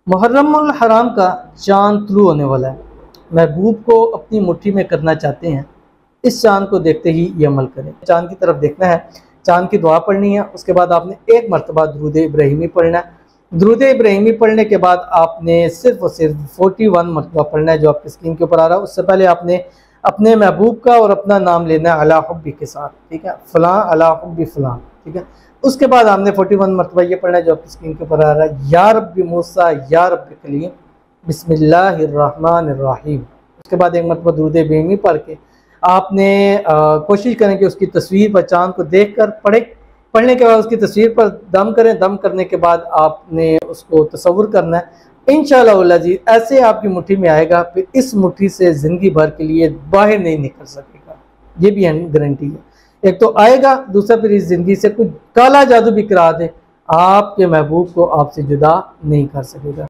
मुहर्रमुल हराम का चाँद तुलू होने वाला है। महबूब को अपनी मुट्ठी में करना चाहते हैं, इस चाँद को देखते ही ये अमल करें। चाँद की तरफ देखना है, चाँद की दुआ पढ़नी है। उसके बाद आपने एक मरतबा दुरूद इब्राहिमी पढ़ना है। दुरूद इब्राहिमी पढ़ने के बाद आपने सिर्फ और सिर्फ 41 मरतबा पढ़ना है, जो आपकी स्क्रीन के ऊपर आ रहा है। उससे पहले आपने अपने महबूब का और अपना नाम लेना है अला हुब्बी के साथ, ठीक है, फ़लाँ अला हुब्बी फ़लाँ, ठीक है। उसके बाद आपने 41 मरतबा ये पढ़ना है जो आपकी स्क्रीन के ऊपर आ रहा है, या रब्बी मूसा या रब्बी कलीम बिस्मिल्लाहिर्रहमानिर्रहीम। उसके बाद एक मरतबा दुरूद इब्राहिमी पढ़ के आपने कोशिश करें कि उसकी तस्वीर पर चाँद को देख कर पढ़ने के बाद उसकी तस्वीर पर दम करें। दम करने के बाद आपने उसको तसव्वुर करना है। इंशाअल्लाह अज़ीज़ ऐसे आपकी मुट्ठी में आएगा, फिर इस मुट्ठी से ज़िंदगी भर के लिए बाहर नहीं निकल सकेगा, ये भी गारंटी है। एक तो आएगा, दूसरा फिर इस ज़िंदगी से कुछ काला जादू भी करा दे, आपके महबूब को आपसे जुदा नहीं कर सकेगा।